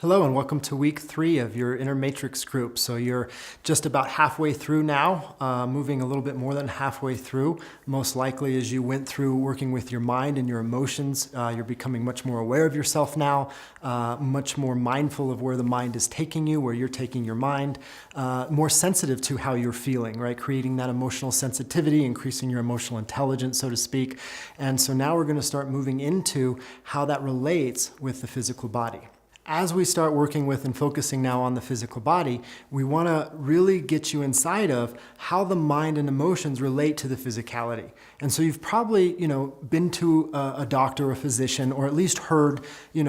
Hello and welcome to week 3 of your Inner Matrix group. So you're just about halfway through now, moving a little bit more than halfway through. Most likely as you went through working with your mind and your emotions, you're becoming much more aware of yourself now, much more mindful of where the mind is taking you, where you're taking your mind, more sensitive to how you're feeling, right? Creating that emotional sensitivity, increasing your emotional intelligence, so to speak. And so now we're going to start moving into how that relates with the physical body. As we start working with and focusing now on the physical body, we want to really get you inside of how the mind and emotions relate to the physicality. And so you've probably, been to a doctor or a physician, or at least heard,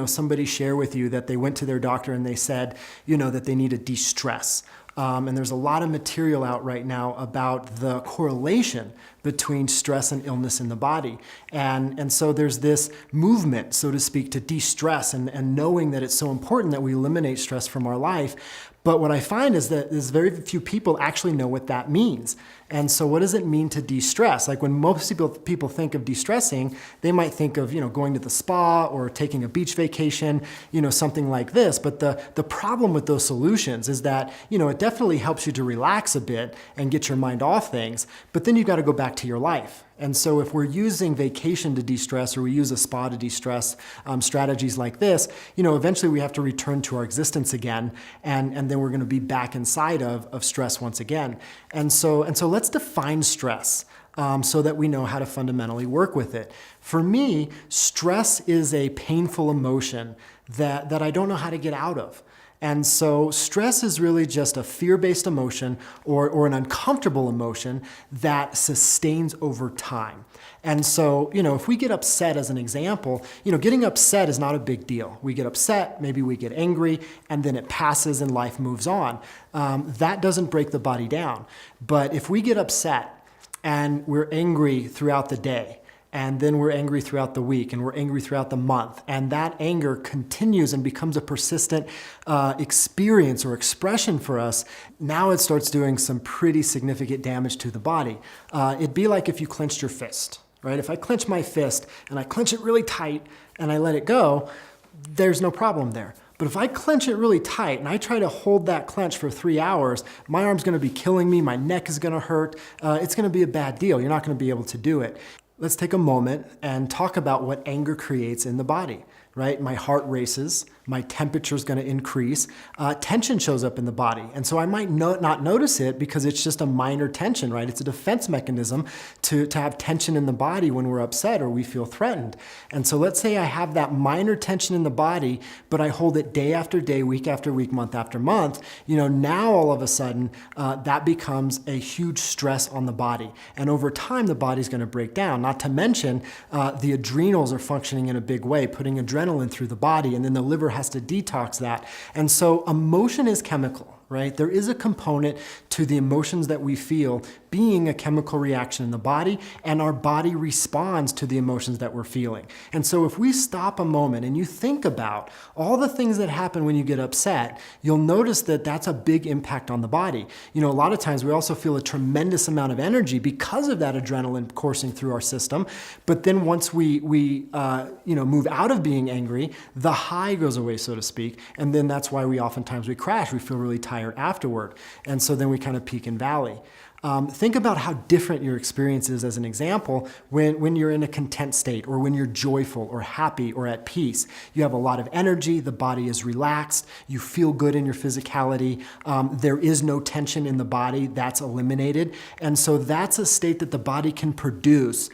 somebody share with you that they went to their doctor and they said, that they need to de-stress. And there's a lot of material out right now about the correlation between stress and illness in the body. And so there's this movement, so to speak, to de-stress and knowing that it's so important that we eliminate stress from our life. But what I find is that there's very few people actually know what that means. And so what does it mean to de-stress? Like when most people think of de-stressing, they might think of, going to the spa or taking a beach vacation, something like this. But the problem with those solutions is that, it definitely helps you to relax a bit and get your mind off things, but then you've got to go back to your life. And so if we're using vacation to de-stress, or we use a spa to de-stress, strategies like this, eventually we have to return to our existence again, and then we're going to be back inside of stress once again. And so let's define stress so that we know how to fundamentally work with it. For me, stress is a painful emotion that I don't know how to get out of. And so stress is really just a fear-based emotion or an uncomfortable emotion that sustains over time. And so, if we get upset as an example, getting upset is not a big deal. We get upset, maybe we get angry, and then it passes and life moves on. That doesn't break the body down. But if we get upset and we're angry throughout the day, and then we're angry throughout the week, and we're angry throughout the month, and that anger continues and becomes a persistent experience or expression for us, now it starts doing some pretty significant damage to the body. It'd be like if you clenched your fist, right? If I clench my fist and I clench it really tight and I let it go, there's no problem there. But if I clench it really tight and I try to hold that clench for 3 hours, my arm's going to be killing me, my neck is going to hurt, it's going to be a bad deal. You're not going to be able to do it. Let's take a moment and talk about what anger creates in the body, right? My heart races, my temperature is going to increase, tension shows up in the body. And so I might not notice it because it's just a minor tension, right? It's a defense mechanism to have tension in the body when we're upset or we feel threatened. And so let's say I have that minor tension in the body, but I hold it day after day, week after week, month after month. Now all of a sudden, that becomes a huge stress on the body. And over time, the body's going to break down. Not to mention, the adrenals are functioning in a big way, putting adrenaline through the body, and then the liver has to detox that. And so emotion is chemical, right? There is a component to the emotions that we feel being a chemical reaction in the body, and our body responds to the emotions that we're feeling. And so if we stop a moment and you think about all the things that happen when you get upset, you'll notice that that's a big impact on the body. A lot of times we also feel a tremendous amount of energy because of that adrenaline coursing through our system. But then once we move out of being angry, the high goes away, so to speak. And then that's why we crash. We feel really tired afterward. And so then we kind of peak and valley. Think about how different your experience is, as an example, when you're in a content state, or when you're joyful or happy or at peace. You have a lot of energy, the body is relaxed, you feel good in your physicality, there is no tension in the body, that's eliminated. And so that's a state that the body can produce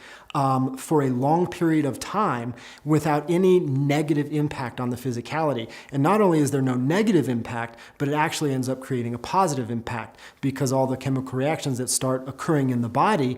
for a long period of time without any negative impact on the physicality. And not only is there no negative impact, but it actually ends up creating a positive impact, because all the chemical reactions that start occurring in the body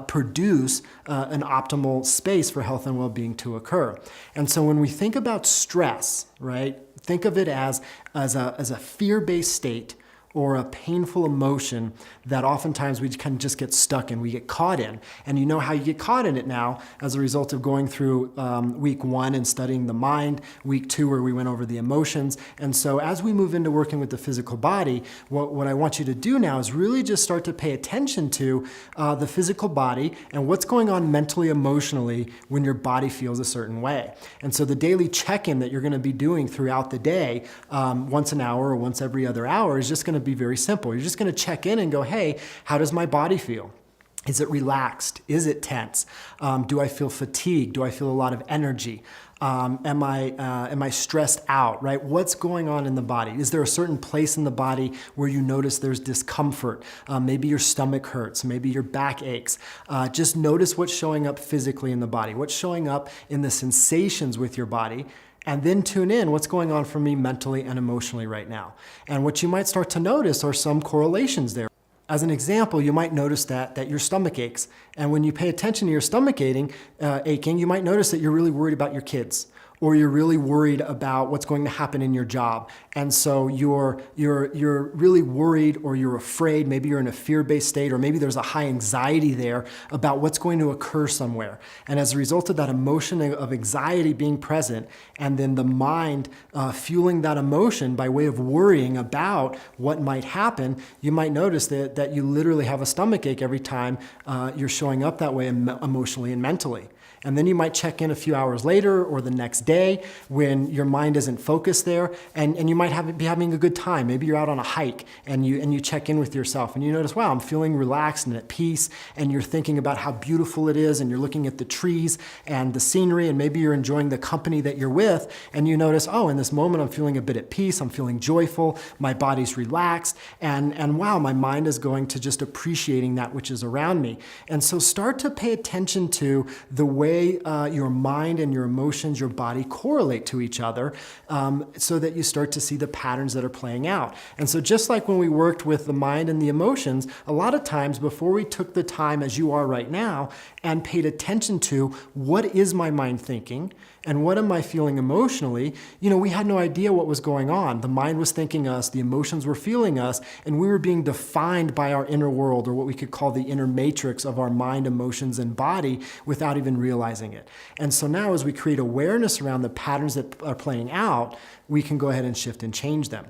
produce an optimal space for health and well-being to occur. And so when we think about stress, right, think of it as a fear-based state, or a painful emotion that oftentimes we can just get stuck in, we get caught in. And you know how you get caught in it now as a result of going through week 1 and studying the mind, week 2 where we went over the emotions. And so as we move into working with the physical body, what I want you to do now is really just start to pay attention to the physical body and what's going on mentally, emotionally when your body feels a certain way. And so the daily check-in that you're going to be doing throughout the day, once an hour or once every other hour, is just going to be very simple. You're just going to check in and go, hey, how does my body feel? Is it relaxed? Is it tense? Do I feel fatigued? Do I feel a lot of energy? Am I stressed out, right? What's going on in the body? Is there a certain place in the body where you notice there's discomfort? Maybe your stomach hurts, maybe your back aches. Just notice what's showing up physically in the body, what's showing up in the sensations with your body, and then tune in what's going on for me mentally and emotionally right now. And what you might start to notice are some correlations there. As an example, you might notice that your stomach aches. And when you pay attention to your stomach aching, you might notice that you're really worried about your kids, or you're really worried about what's going to happen in your job. And so you're really worried, or you're afraid, maybe you're in a fear-based state, or maybe there's a high anxiety there about what's going to occur somewhere. And as a result of that emotion of anxiety being present, and then the mind fueling that emotion by way of worrying about what might happen, you might notice that you literally have a stomach ache every time you're showing up that way emotionally and mentally. And then you might check in a few hours later or the next day when your mind isn't focused there, and you might be having a good time. Maybe you're out on a hike and you check in with yourself and you notice, wow, I'm feeling relaxed and at peace, and you're thinking about how beautiful it is, and you're looking at the trees and the scenery, and maybe you're enjoying the company that you're with, and you notice, oh, in this moment I'm feeling a bit at peace, I'm feeling joyful, my body's relaxed, and wow, my mind is going to just appreciating that which is around me. And so start to pay attention to the way your mind and your emotions, your body correlate to each other, so that you start to see the patterns that are playing out. And so just like when we worked with the mind and the emotions, a lot of times before we took the time, as you are right now, and paid attention to what is my mind thinking and what am I feeling emotionally, we had no idea what was going on. The mind was thinking us, the emotions were feeling us, and we were being defined by our inner world, or what we could call the inner matrix of our mind, emotions, and body, without even realizing it. And so now, as we create awareness around the patterns that are playing out, we can go ahead and shift and change them.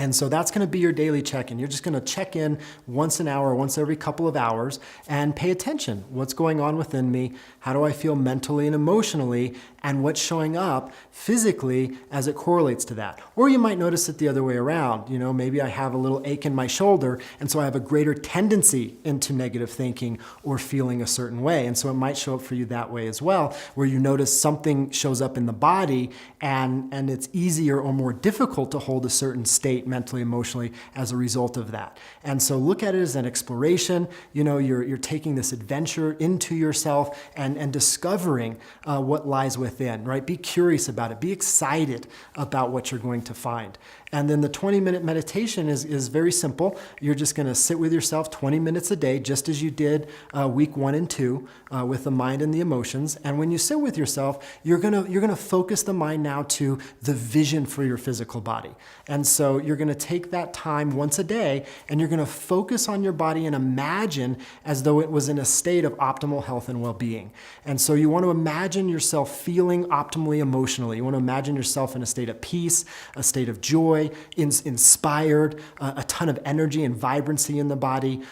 And so that's going to be your daily check-in. You're just going to check in once an hour, once every couple of hours, and pay attention. What's going on within me? How do I feel mentally and emotionally? And what's showing up physically as it correlates to that? Or you might notice it the other way around. Maybe I have a little ache in my shoulder, and so I have a greater tendency into negative thinking or feeling a certain way. And so it might show up for you that way as well, where you notice something shows up in the body, and it's easier or more difficult to hold a certain state mentally, emotionally as a result of that. And so look at it as an exploration. You're taking this adventure into yourself and discovering what lies within, right? Be curious about it. Be excited about what you're going to find. And then the 20-minute meditation is very simple. You're just going to sit with yourself 20 minutes a day, just as you did week 1 and 2 with the mind and the emotions. And when you sit with yourself, you're gonna focus the mind now to the vision for your physical body. And so you're going to take that time once a day, and you're going to focus on your body and imagine as though it was in a state of optimal health and well-being. And so you want to imagine yourself feeling optimally emotionally. You want to imagine yourself in a state of peace, a state of joy, inspired, a ton of energy and vibrancy in the body.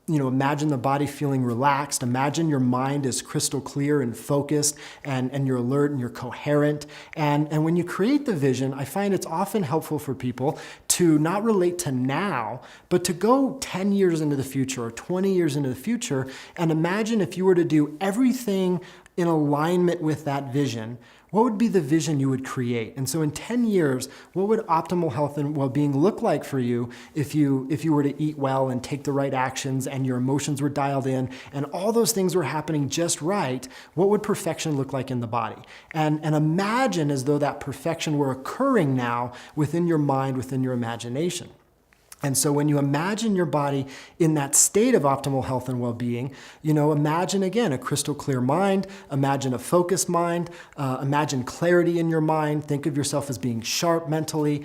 Imagine the body feeling relaxed. Imagine your mind is crystal clear and focused, and you're alert and you're coherent. And when you create the vision, I find it's often helpful for people to not relate to now, but to go 10 years into the future or 20 years into the future, and imagine if you were to do everything in alignment with that vision, what would be the vision you would create? And so in 10 years, what would optimal health and well-being look like for you if you were to eat well and take the right actions, and your emotions were dialed in and all those things were happening just right? What would perfection look like in the body? And imagine as though that perfection were occurring now within your mind, within your imagination. And so when you imagine your body in that state of optimal health and well-being, imagine again a crystal clear mind, imagine a focused mind, imagine clarity in your mind, think of yourself as being sharp mentally,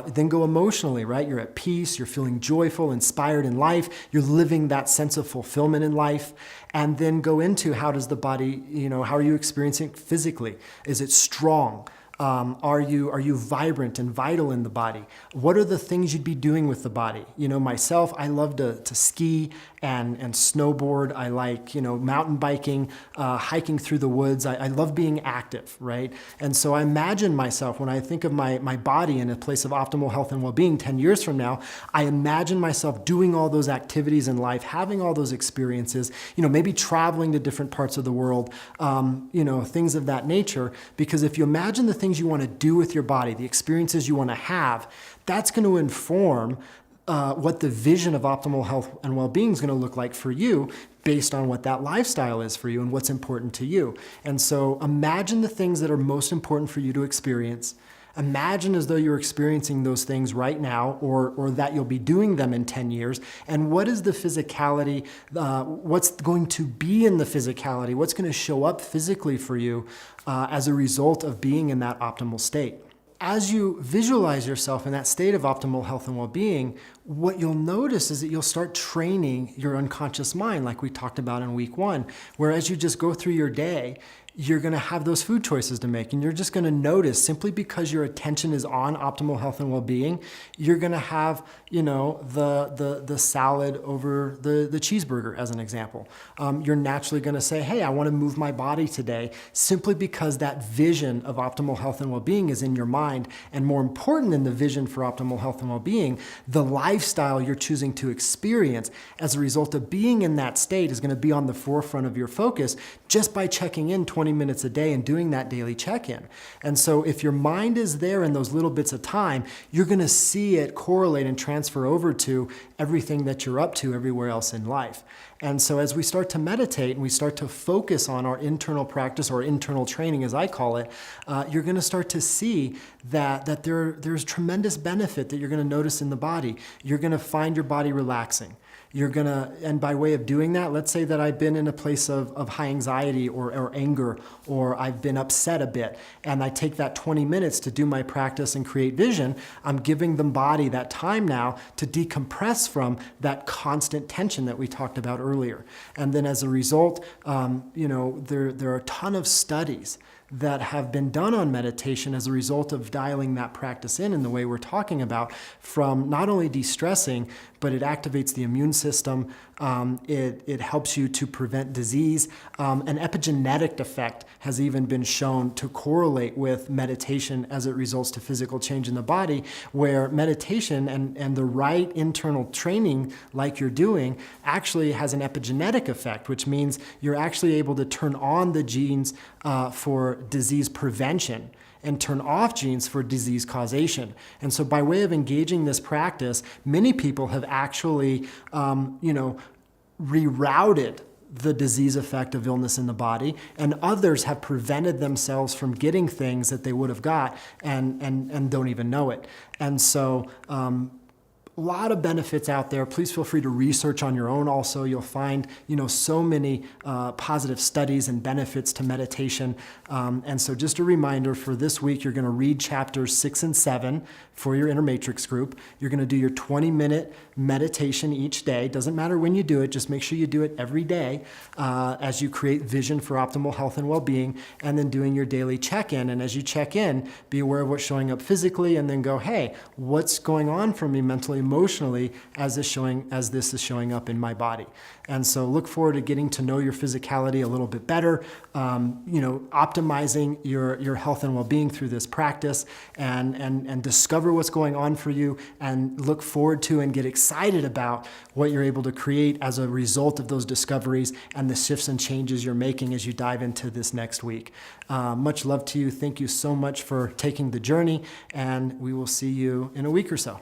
then go emotionally, right? You're at peace, you're feeling joyful, inspired in life, you're living that sense of fulfillment in life, and then go into how does the body, how are you experiencing it physically? Is it strong? Are you vibrant and vital in the body? What are the things you'd be doing with the body? Myself, I love to ski and snowboard. I like, mountain biking, hiking through the woods. I love being active, right? And so I imagine myself, when I think of my body in a place of optimal health and well-being 10 years from now, I imagine myself doing all those activities in life, having all those experiences, maybe traveling to different parts of the world, things of that nature. Because if you imagine the things you want to do with your body, the experiences you want to have, that's going to inform what the vision of optimal health and well-being is going to look like for you based on what that lifestyle is for you and what's important to you. And so imagine the things that are most important for you to experience. Imagine as though you're experiencing those things right now, or that you'll be doing them in 10 years. And what is the physicality, what's going to be in the physicality, what's going to show up physically for you as a result of being in that optimal state. As you visualize yourself in that state of optimal health and well-being, what you'll notice is that you'll start training your unconscious mind, like we talked about in week 1, where as you just go through your day, you're going to have those food choices to make, and you're just going to notice, simply because your attention is on optimal health and well-being, you're going to have, the salad over the cheeseburger as an example. You're naturally going to say, hey, I want to move my body today, simply because that vision of optimal health and well-being is in your mind. And more important than the vision for optimal health and well-being, the lifestyle you're choosing to experience as a result of being in that state is going to be on the forefront of your focus, just by checking in 20 minutes a day and doing that daily check-in. And so if your mind is there in those little bits of time, you're going to see it correlate and transfer over to everything that you're up to everywhere else in life. And so as we start to meditate and we start to focus on our internal practice, or internal training as I call it, you're going to start to see that there's tremendous benefit that you're going to notice in the body. You're going to find your body relaxing. And by way of doing that, let's say that I've been in a place of high anxiety or anger, or I've been upset a bit, and I take that 20 minutes to do my practice and create vision. I'm giving the body that time now to decompress from that constant tension that we talked about earlier. And then as a result, there are a ton of studies that have been done on meditation as a result of dialing that practice in the way we're talking about, from not only de-stressing, but it activates the immune system. It helps you to prevent disease. An epigenetic effect has even been shown to correlate with meditation as it results to physical change in the body, where meditation and the right internal training like you're doing actually has an epigenetic effect, which means you're actually able to turn on the genes for disease prevention and turn off genes for disease causation. And so by way of engaging this practice, many people have actually, rerouted the disease effect of illness in the body, and others have prevented themselves from getting things that they would have got and don't even know it. And so a lot of benefits out there. Please feel free to research on your own also. You'll find, so many positive studies and benefits to meditation. And so just a reminder, for this week, you're going to read chapters 6 and 7 for your Inner Matrix group. You're going to do your 20-minute meditation each day. Doesn't matter when you do it, just make sure you do it every day as you create vision for optimal health and well-being, and then doing your daily check-in. And as you check in, be aware of what's showing up physically, and then go, hey, what's going on for me mentally, emotionally, as this is showing up in my body. And so look forward to getting to know your physicality a little bit better, optimizing your health and well-being through this practice, and discover what's going on for you, and look forward to and get excited about what you're able to create as a result of those discoveries and the shifts and changes you're making as you dive into this next week. Much love to you. Thank you so much for taking the journey, and we will see you in a week or so.